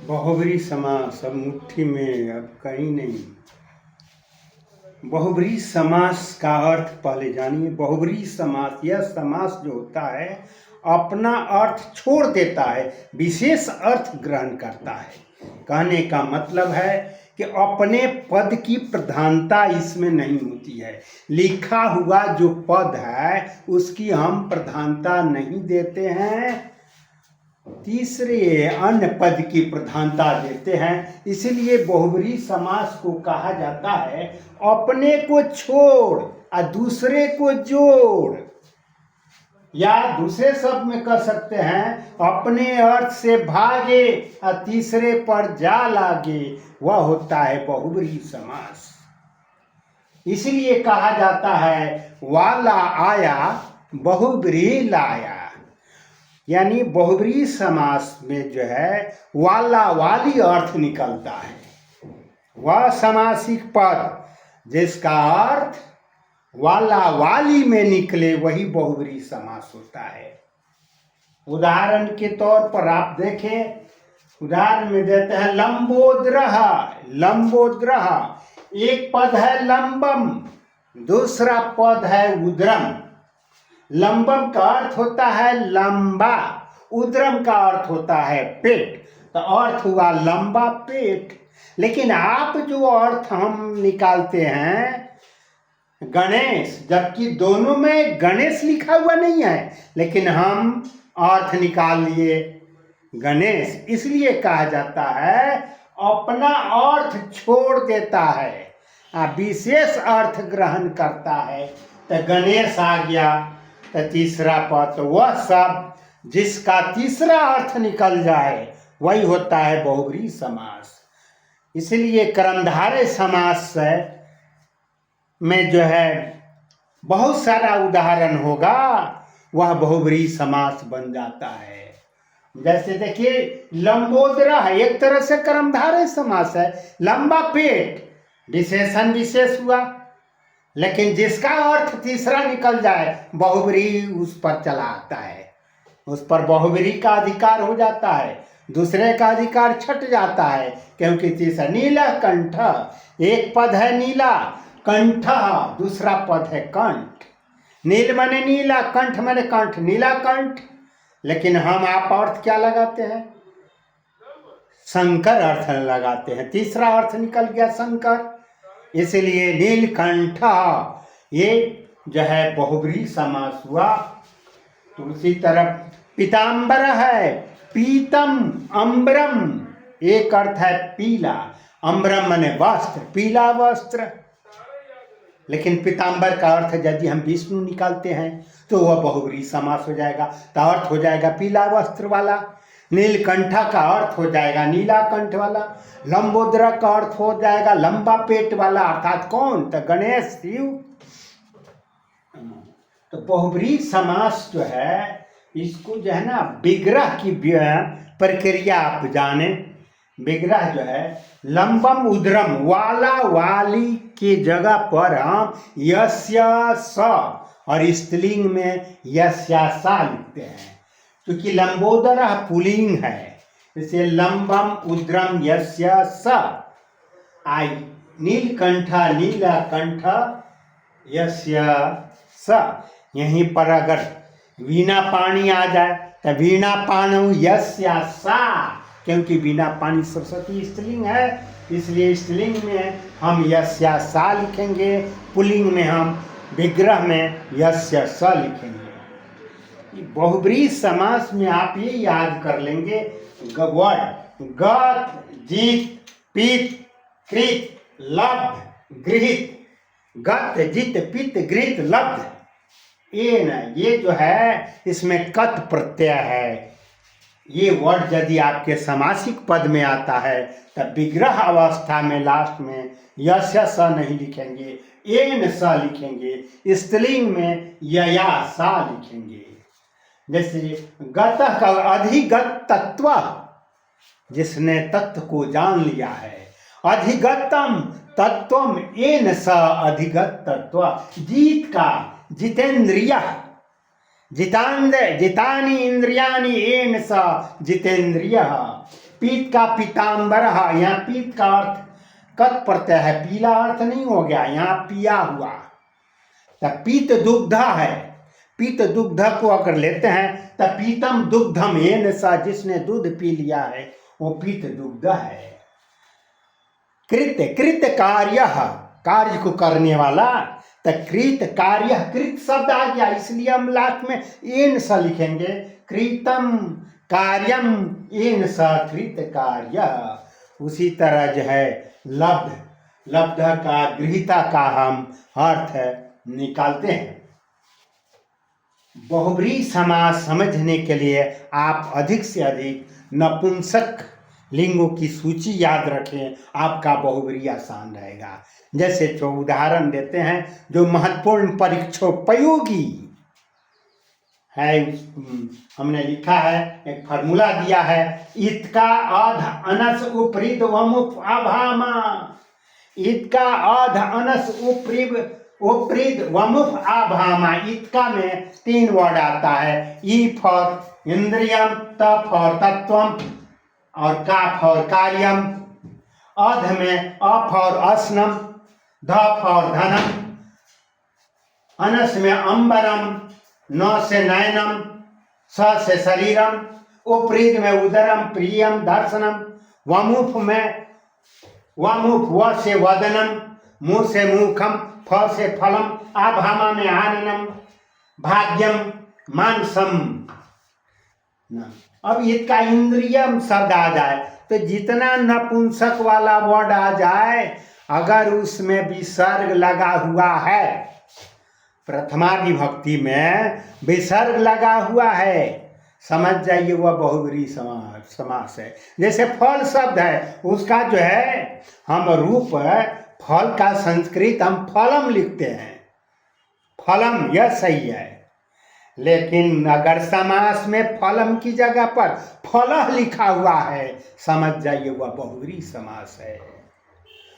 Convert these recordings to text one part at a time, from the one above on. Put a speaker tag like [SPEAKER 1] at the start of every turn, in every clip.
[SPEAKER 1] बहुब्री समास सब मुट्ठी में अब कहीं नहीं। बहुब्री समास का अर्थ पहले जानिए। बहुब्री समास, यह समास जो होता है अपना अर्थ छोड़ देता है, विशेष अर्थ ग्रहण करता है। कहने का मतलब है कि अपने पद की प्रधानता इसमें नहीं होती है। लिखा हुआ जो पद है उसकी हम प्रधानता नहीं देते हैं, तीसरे अन्य पद की प्रधानता देते हैं। इसलिए बहुब्री समास को कहा जाता है अपने को छोड़ और दूसरे को जोड़, या दूसरे शब्द में कह सकते हैं अपने अर्थ से भागे और तीसरे पर जा लागे, वह होता है बहुब्री समास। इसलिए कहा जाता है वाला आया बहुब्री लाया, यानी बहुब्री समास में जो है वाला वाली अर्थ निकलता है। वह समासिक पद जिसका अर्थ वाला वाली में निकले वही बहुब्री समास होता है। उदाहरण के तौर पर आप देखें, उदाहरण में देते हैं लंबोदरः। लंबोदरः एक पद है लंबम, दूसरा पद है उदरम। लंबम का अर्थ होता है लंबा, उदरम का अर्थ होता है पेट, तो अर्थ हुआ लंबा पेट। लेकिन आप जो अर्थ हम निकालते हैं गणेश, जबकि दोनों में गणेश लिखा हुआ नहीं है, लेकिन हम अर्थ निकाल लिए गणेश। इसलिए कहा जाता है अपना अर्थ छोड़ देता है, विशेष अर्थ ग्रहण करता है। तो गणेश आ गया, तो तीसरा पद, तो वह शब्द जिसका तीसरा अर्थ निकल जाए वही होता है बहुब्री समास। इसलिए कर्मधारय समास में जो है बहुत सारा उदाहरण होगा, वह बहुब्री समास बन जाता है। जैसे देखिए लंबोदरः एक तरह से कर्मधारय समास है। लंबा पेट विशेषण विशेष हुआ, लेकिन जिसका अर्थ तीसरा निकल जाए बहुब्री उस पर चला आता है, उस पर बहुब्री का अधिकार हो जाता है, दूसरे का अधिकार छट जाता है। क्योंकि तीसरा नीला कंठ, एक पद है नीला, कंठ दूसरा पद है कंठ। नील माने नीला, कंठ माने कंठ, नीला कंठ। लेकिन हम आप अर्थ क्या लगाते हैं? शंकर अर्थ लगाते हैं, तीसरा अर्थ निकल गया शंकर। इसलिए नीलकंठ ये जो है बहुब्री समास हुआ। तो उसी तरह पीताम्बर है, पीतम अम्बरम, एक अर्थ है पीला, अम्बरम माने वस्त्र, पीला वस्त्र। लेकिन पीताम्बर का अर्थ यदि हम विष्णु निकालते हैं तो वह बहुब्री समास हो जाएगा, तो अर्थ हो जाएगा पीला वस्त्र वाला। नीलकंठा का अर्थ हो जाएगा नीला कंठ वाला। लंबोदरा का अर्थ हो जाएगा लंबा पेट वाला, अर्थात कौन? तो गणेश शिव। तो बहुब्री समास जो है इसको जो है ना विग्रह की प्रक्रिया आप जाने। विग्रह जो है लंबम उदरम, वाला वाली की जगह पर हम यस्य स और स्त्रीलिंग में यस्या सा लिखते हैं, क्योंकि लंबोदरः पुल्लिंग है, इसलिए लंबम उद्रम यस्य स। आई नीलकंठा नीलकंठ यस्य स। यहीं पर अगर वीणा पाणी आ जाए तो वीणा पाणौ यस्या सा, क्योंकि वीणा पाणी सरस्वती स्त्रीलिंग है, इसलिए स्त्रीलिंग में हम यस्या सा लिखेंगे, पुल्लिंग में हम विग्रह में यस्य स लिखेंगे। बहुब्री समास में आप ये याद कर लेंगे वर्ड गत जित पित कृत लब्ध गृहित, गत जित पित गृहित लब्ध, ये न ये जो है इसमें कत प्रत्यय है। ये वर्ड यदि आपके समासिक पद में आता है तब विग्रह अवस्था में लास्ट में यस्य स नहीं लिखेंगे, एन स लिखेंगे, स्त्रीलिंग में यया सा लिखेंगे। जैसे गतः का अधिगत तत्व, जिसने तत्व को जान लिया है। अधिगतम तत्वम एन स अधिगत तत्व, जीत का जितेंद्रिय, जितानि इंद्रियाणि एन स जितेंद्रिय, पीत का पीताम्बर, यहाँ पीत का अर्थ कत प्रत्यय है, पीला अर्थ नहीं हो गया, यहाँ पिया हुआ। तब पीत दुग्धा है, पीत दुग्ध को अगर लेते हैं तब पीतम दुग्धम, ये सा जिसने दूध पी लिया है वो पीत दुग्ध है। कृत्य, कृत्य कार्य, कार्य को करने वाला, तो कृत कार्य, कृत शब्द आ गया इसलिए हम लास्ट में एन सा लिखेंगे, कृतम कार्यम एन सा कृत कार्य। उसी तरह जो है लब्ध, लब्ध का गृहीता का हम अर्थ निकालते हैं। बहुब्री समास समझने के लिए आप अधिक से अधिक नपुंसक लिंगों की सूची याद रखें, आपका बहुब्री आसान रहेगा। जैसे जो उदाहरण देते हैं, जो महत्वपूर्ण परीक्षोपयोगी है, हमने लिखा है, एक फार्मूला दिया है, इत का अध अनस उपरिद वमुफ अभामा, इत का अध अनस उपरिद वमुफ आभामा। इत का में 3 वर्ड आता है, ई फॉर इंद्रियम, त फॉर तत्वम और का फॉर कार्यम। अध में अ फॉर असनम, ध फॉर धनम, अनस में अंबरम, न से नयनम, स से शरीरम, उपरिद में उदरम प्रियम दर्शनम, वमुफ में वमुफ व से वदनम, मुँह से मुखम, फ से फलम, आभामा में आननम, भाग्यम मानसम। अब इसका इंद्रियम शब्द आ जाए तो जितना नपुंसक वाला वर्ड आ जाए, अगर उसमें विसर्ग लगा हुआ है, प्रथमा विभक्ति में विसर्ग लगा हुआ है, समझ जाइए वह बहुब्री समास है। जैसे फल शब्द है, उसका जो है हम रूप फल का संस्कृत हम फलम लिखते हैं, फलम, यह सही है। लेकिन अगर समास में फलम की जगह पर फलह लिखा हुआ है, समझ जाइए वह बहुब्री समास है।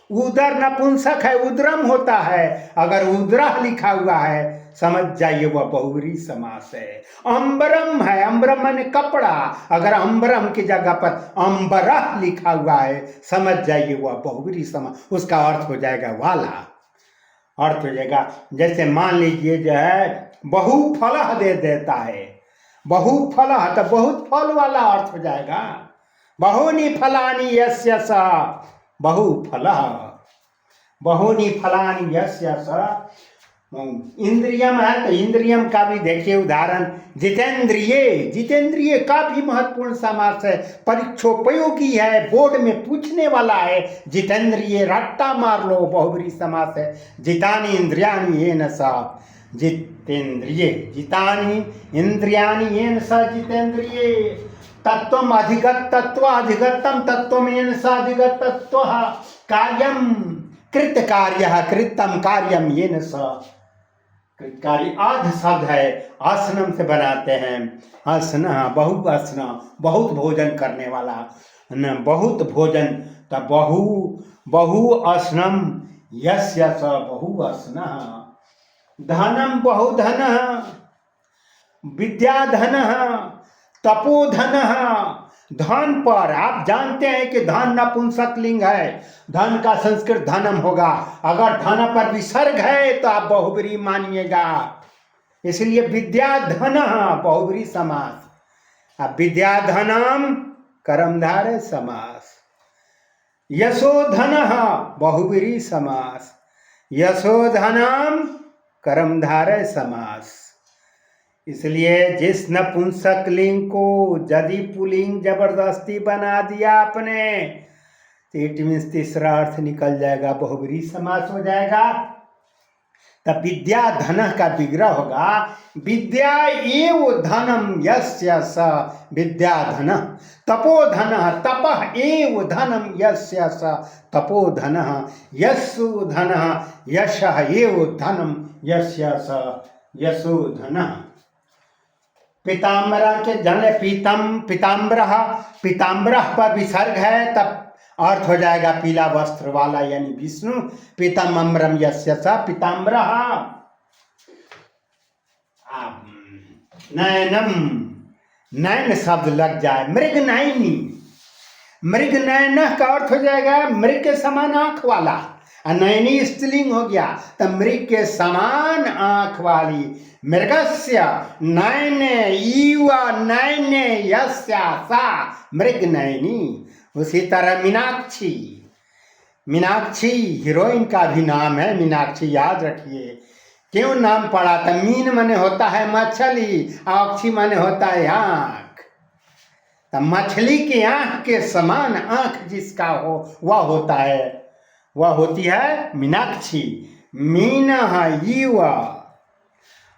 [SPEAKER 1] उदर नपुंसक है, उद्रम होता है, अगर उद्रह लिखा हुआ है समझ जाइए वह बहुब्री समास है। अंबरम है, अंबरम माने कपड़ा, अगर अंबरम की जगह पर अंबरह लिखा हुआ है समझ जाइए वह बहुब्री समास, उसका अर्थ हो जाएगा वाला, अर्थ हो जाएगा। जैसे मान लीजिए जो है बहुफलह दे देता है, बहुफलह तो बहुत फल वाला अर्थ हो जाएगा। बहुनी फलानी यस्य स बहुफलः, बहुनी फलानी यस्य स। इंद्रियम है तो इंद्रियम का भी देखिए उदाहरण, जितेंद्रिय, जितेंद्रिय का भी महत्वपूर्ण समास है, परीक्षोपयोगी है, बोर्ड में पूछने वाला है। जितेंद्रिय रट्टा मार लो, बहुब्री समास है। जितानि इंद्रियाणि येन स जितेंद्रिय, जितानि इंद्रियाणि येन स जितेंद्रिय। तत्वम अधिगत तत्व, अधिगतम तत्वम येन स अधिगत तत्व। कार्यम कृत कार्य, कृतम कार्यम येन स कृतकारी। आध शब्द है, आसनम से बनाते हैं, आसना बहु आसना, बहुत भोजन करने वाला न, बहुत भोजन, तब बहु बहु आसनम यस्य स बहु आसना। धनम बहुधन, विद्याधन, तपोधन। धन पर आप जानते हैं कि धन नपुंसक लिंग है, धन का संस्कृत धनम होगा, अगर धन पर विसर्ग है तो आप बहुब्री मानिएगा, इसलिए विद्याधन बहुब्री समास। अब विद्याधनम कर्मधारय समास। यशोधन बहुब्री समास, यशोधनम कर्मधारय समास। इसलिए जिस नपुंसक लिंग को यदि पुल्लिंग जबरदस्ती बना दिया आपने, तो इट मीन्स तीसरा अर्थ निकल जाएगा, बहुब्री समास हो जाएगा। तब विद्या धन का विग्रह होगा, विद्या एव धनम यस्य स विद्याधन। तपोधन, तपः एव धनम यस्य स तपोधन। यशो धन, यशः एव धनम यस्य स यशोधन। पीताम्बरा के जन पीतम, पीताम्बरः, पीताम्बरः पर विसर्ग है तब अर्थ हो जाएगा पीला वस्त्र वाला, यानी विष्णु। पीतम अम्बरम यस्य स पीताम्बरः। नयनम, नयन शब्द लग जाए, मृग नयनी, मृग नयन का अर्थ हो जाएगा मृग के समान आंख वाला, और नयनी स्त्रीलिंग हो गया तो मृग के समान आंख वाली। मृगस्य नयने इव नयने यस्या सा मृग नयनी। उसी तरह मीनाक्षी, मीनाक्षी हीरोइन का भी नाम है मीनाक्षी, याद रखिए। क्यों नाम पड़ा था? मीन माने होता है मछली, अक्षी माने होता है आंख। तो मछली की आंख के समान आंख जिसका हो वह होता है, वह होती है मीनाक्षी। मीन इव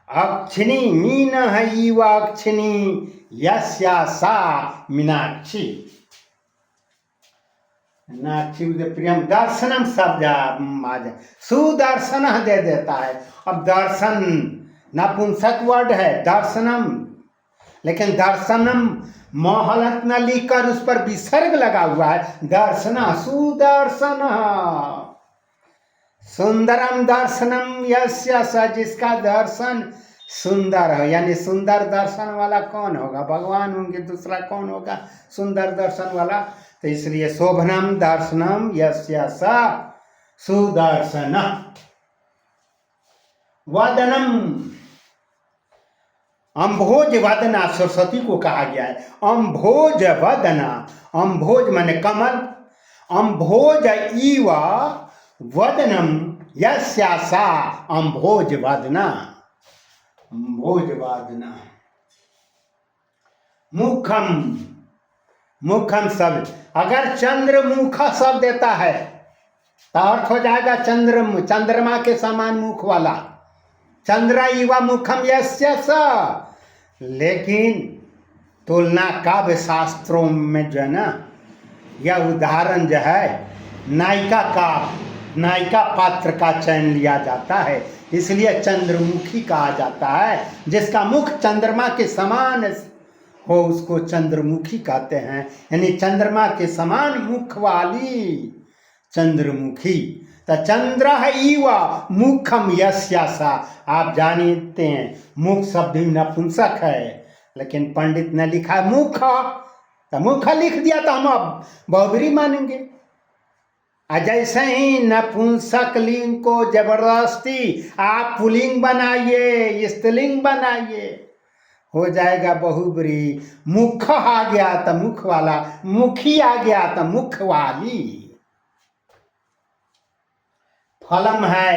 [SPEAKER 1] अक्षिणी, मीन इव अक्षिणी यस्या सा मीनाक्षी। मीनाक्षी प्रियम दर्शनम शब्द आ जाए, सुदर्शन दे देता है। अब दर्शन नपुंसक वर्ड है दर्शनम, लेकिन दर्शनम मोहलत न लिखकर उस पर विसर्ग लगा हुआ है। दर्शन सुदर्शन, सुंदरम दर्शनम यस्य स, जिसका दर्शन सुंदर है। यानी सुंदर दर्शन वाला कौन होगा? भगवान होंगे, दूसरा कौन होगा सुंदर दर्शन वाला? तो इसलिए शोभनम दर्शनम यस्य स सुदर्शन। वदनम, अम्भोज वदना सरस्वती को कहा गया है। अम्भोज वदना, अम्भोज माने कमल, अम्भोज इव वदनम यस्या सा अम्भोज वदना, अम्भोज वदना। मुखम, मुखम शब्द अगर चंद्रमुख शब्द देता है तो अर्थ हो जाएगा चंद्रमा के समान मुख वाला। चंद्र इवा मुखम यस्य स। लेकिन तुलना काव्य शास्त्रों में जो है ना, यह उदाहरण जो है नायिका का, नायिका पात्र का चयन लिया जाता है, इसलिए चंद्रमुखी कहा जाता है। जिसका मुख चंद्रमा के समान हो उसको चंद्रमुखी कहते हैं, यानी चंद्रमा के समान मुख वाली चंद्रमुखी। तो चंद्र इव मुखम यस्या सा। आप जानते हैं मुख शब्द नपुंसक है, लेकिन पंडित ने लिखा मुख, तो मुख लिख दिया तो हम अब बहुब्री मानेंगे। जैसे ही नपुंसक लिंग को जबरदस्ती आप पुल्लिंग बनाइए, स्त्रीलिंग बनाइए, हो जाएगा बहुब्री। मुख आ गया तो मुख वाला, मुखी आ गया तो मुख वाली। फलम है,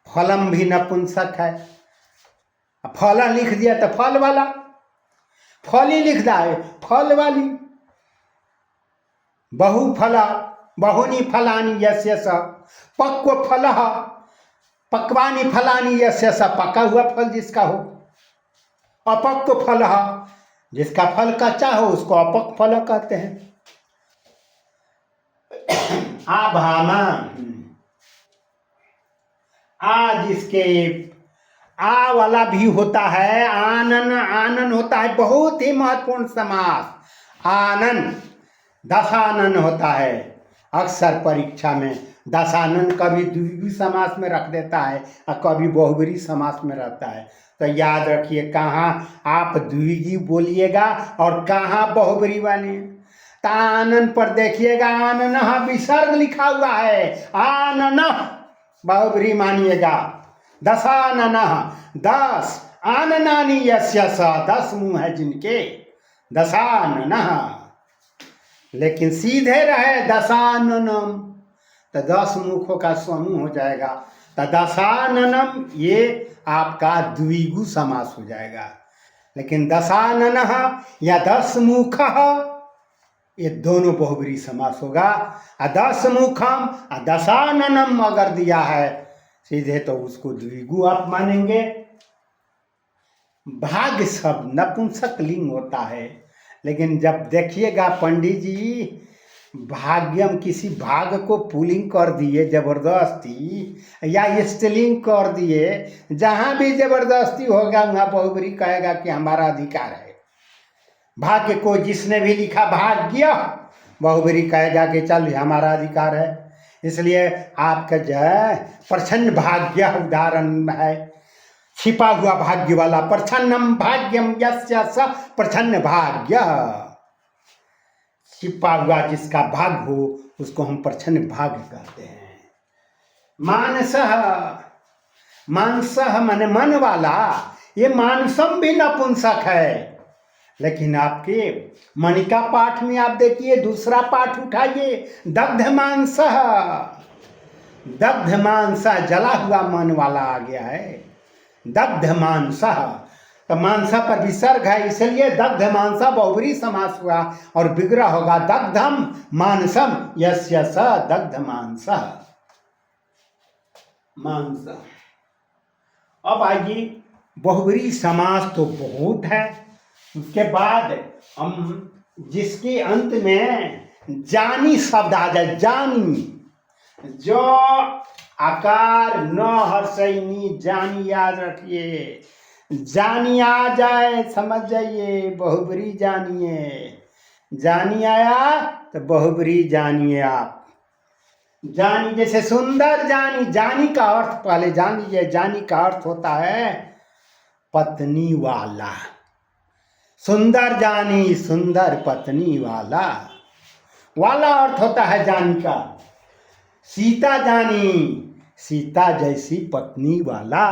[SPEAKER 1] फलम भी नपुंसक है, फल लिख दिया तो फल वाला, फली लिख दिया है फल वाली। बहुफला, बहुनी फलानी यस्य स, पक्व फल, पक्वानी फलानी यस्य स, पका हुआ फल जिसका हो। अपक्व फल, जिसका फल कच्चा हो उसको अपक्व फल कहते हैं। आभामा, आ जिसके आ वाला भी होता है, आनन, आनन होता है, बहुत ही महत्वपूर्ण समास। आनन दशानन होता है, अक्सर परीक्षा में दशानन कभी द्विगु समास में रख देता है और कभी बहुब्री समास में रहता है। तो याद रखिए कहाँ आप द्विगु बोलिएगा और कहाँ बहुब्री वाली। तो आनन पर देखिएगा आनन विसर्ग लिखा हुआ है, आनन बहुब्री मानिएगा। दशानन, 10 आननानी यस्य स, 10 मुंह है जिनके, दशानन। लेकिन सीधे रहे दशाननम तो 10 मुखों का समूह हो जाएगा। तो दशाननम ये आपका द्विगु समास हो जाएगा। लेकिन दशानन या 10 मुख ये दोनों बहुब्री समास होगा। 10 मुखम दशाननम अगर दिया है सीधे तो उसको द्विगु आप मानेंगे। भाग शब्द नपुंसक लिंग होता है, लेकिन जब देखिएगा पंडित जी भाग्यम किसी भाग को पुल्लिंग कर दिए जबरदस्ती या स्त्रीलिंग कर दिए, जहाँ भी जबरदस्ती होगा वहाँ बहुब्री कहेगा कि हमारा अधिकार है। भाग्य को जिसने भी लिखा भाग्य, बहुब्री कहेगा कि चल हमारा अधिकार है। इसलिए आपका जो है प्रच्छन्न भाग्य उदाहरण है, छिपा हुआ भाग्य वाला। प्रच्छन्नम भाग्यम यस्य स प्रच्छन्न भाग्य, छिपा हुआ जिसका भाग हो उसको हम प्रच्छन्न भाग कहते हैं। मानसः, मानसः माने मन वाला, ये मानसम भी नपुंसक है। लेकिन आपके मणिका पाठ में आप देखिए, दूसरा पाठ उठाइए, दग्ध मांसः, दग्ध मांसः, जला हुआ मन वाला आ गया है, दग्ध मांसः। तो मांसा पर विसर्ग है, इसलिए दग्ध मांसा बहुब्री समास हुआ और विग्रह होगा दग्धम मानसम यस्य स दग्ध मांसः, मांस। अब आइए, बहुब्री समास तो बहुत है। उसके बाद हम जिसके अंत में जानी शब्द आ जाए, जानी, जो आकार न हर्षैनी, जानी याद रखिए, जानी आ जाए समझ जाइए, बहुब्री जानिए, जानी आया तो बहुब्री जानिए आप। जानी जैसे सुंदर जानी, जानी का अर्थ पहले जान लीजिए, जानी का अर्थ होता है पत्नी वाला। सुंदर जानी, सुंदर पत्नी वाला, वाला अर्थ होता है जानी का। सीता जानी, सीता जैसी पत्नी वाला।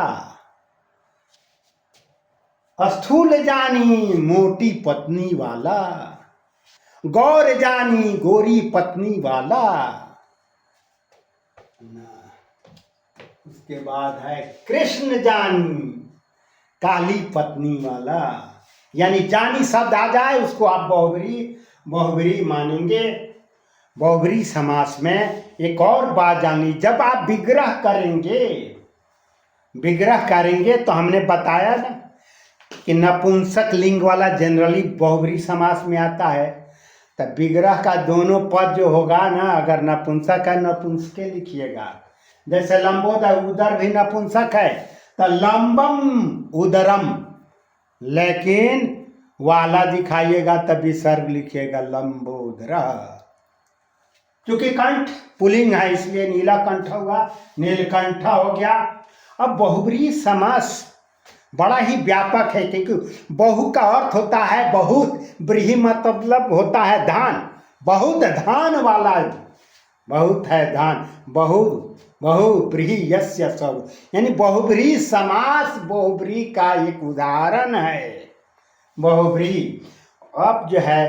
[SPEAKER 1] स्थूल जानी, मोटी पत्नी वाला। गौर जानी, गोरी पत्नी वाला। उसके बाद है कृष्ण जानी, काली पत्नी वाला। यानी जानी शब्द आ जाए उसको आप बहुब्री, बहुब्री मानेंगे। बहुब्री समास में एक और बात जानी, जब आप विग्रह करेंगे, विग्रह करेंगे तो हमने बताया ना कि नपुंसक लिंग वाला जनरली बहुब्री समास में आता है। तब विग्रह का दोनों पद जो होगा ना, अगर नपुंसक है नपुंसके लिखिएगा। जैसे लंबोदर, उदर भी नपुंसक है तो लंबम उदरम, लेकिन वाला दिखाइएगा तब विसर्ग लिखिएगा लंबोदर। क्योंकि कंठ पुलिंग है इसलिए नीला कंठ हुआ, नीलकंठ हो गया। अब बहुब्री समास बड़ा ही व्यापक है, क्योंकि बहु का अर्थ होता है बहुत, ब्रीहि मतलब होता है धान, बहुत धान वाला, बहुत है धान, बहु, बहु ब्रीहि यस्य सब, यानी बहुब्री समास बहुब्री का एक उदाहरण है बहुब्री। अब जो है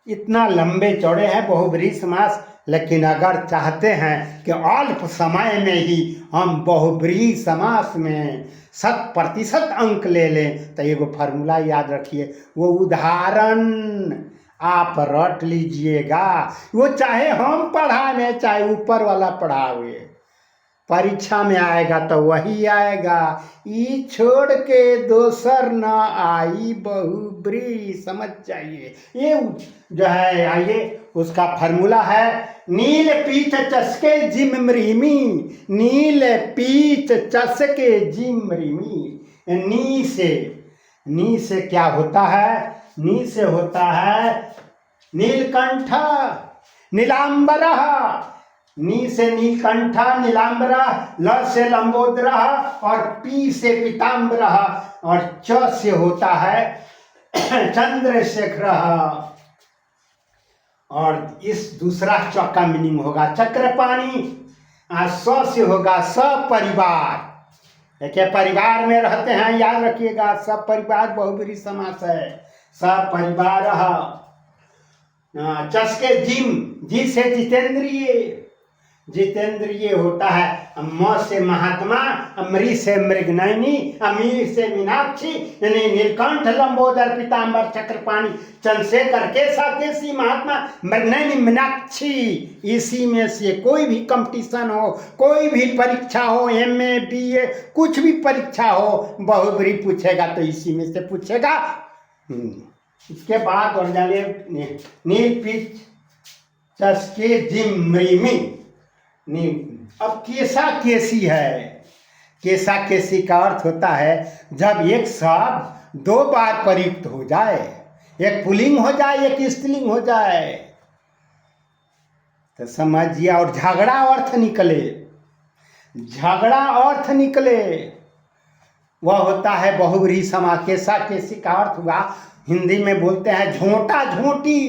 [SPEAKER 1] इतना लंबे चौड़े हैं बहुब्री समास, लेकिन अगर चाहते हैं कि अल्प समय में ही हम बहुब्री समास में 100% अंक ले लें तो एगो फार्मूला याद रखिए, वो उदाहरण आप रट लीजिएगा। वो चाहे हम पढ़ाने चाहे ऊपर वाला पढ़ावे, परीक्षा में आएगा तो वही आएगा, ई छोड़ के दोसर न आई बहुब्री, समझ जाइए। ये जो है आइए उसका फार्मूला है, नील पीठ चसके जिम मृमी, नील पीठ चसके जिम मृमी। नी से क्या होता है, नी से होता है नीलकंठ, नीलांबरः, नी से नीलकंठ नीलांबरः, ल से लंबोदरः और पी से पीतांबरः और च से होता है चंद्रशेखरः। और इस दूसरा च का मीनिंग होगा चक्रपाणी, स से होगा सपरिवार। देखिए परिवार में रहते हैं, याद रखिएगा, सब परिवार बहुब्री समास है, सपरिवारः। चसके जिम, जी से जितेंद्रिय, जितेंद्रिय होता है, म से महात्मा, मृ से मृगनयनी, अमीर से मीनाक्षी, यानी नीलकंठ लंबोदर पीतांबर चक्रपाणी चंद्रशेखर केसी महात्मा मृगनयनी मीनाक्षी। इसी में से कोई भी कंपटीशन हो, कोई भी परीक्षा हो, MA BA कुछ भी परीक्षा हो, बहुब्री पूछेगा तो इसी में से पूछेगा। इसके बाद और जाने नील पीठ चसके जिम मृमी। अब केसा केसी है, केसा केसी का अर्थ होता है जब एक शब्द 2 बार प्रयुक्त हो जाए, एक पुल्लिंग हो जाए एक स्त्रीलिंग हो जाए तो समझिए, और झगड़ा अर्थ निकले, झगड़ा अर्थ निकले, वह होता है बहुब्री समास। केसा केसी का अर्थ हुआ, हिंदी में बोलते हैं झोंटा झोंटी,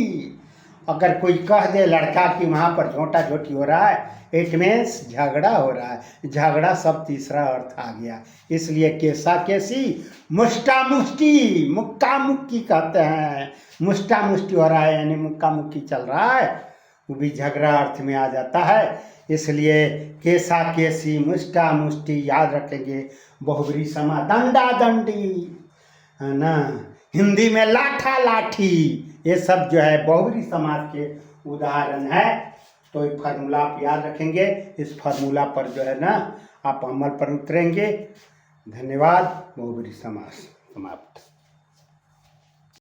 [SPEAKER 1] अगर कोई कह दे लड़का कि वहाँ पर झोंटा झोटी हो रहा है, इट मीन्स झगड़ा हो रहा है। झगड़ा सब तीसरा अर्थ आ गया। इसलिए केसा केसी, मुष्टा मुष्टि, मुक्का मुक्की कहते हैं। मुष्टा मुष्टि हो रहा है यानी मुक्का मुक्की चल रहा है, वो भी झगड़ा अर्थ में आ जाता है। इसलिए केसा केसी, मुष्टा मुष्टि याद रखेंगे। बहुब्री समा, दंडा दंडी, है ना। हिंदी में लाठा लाठी, ये सब जो है बहुब्री समास के उदाहरण है। तो ये फार्मूला आप याद रखेंगे। इस फार्मूला पर जो है ना आप अमल पर उतरेंगे। धन्यवाद। बहुब्री समास समाप्त।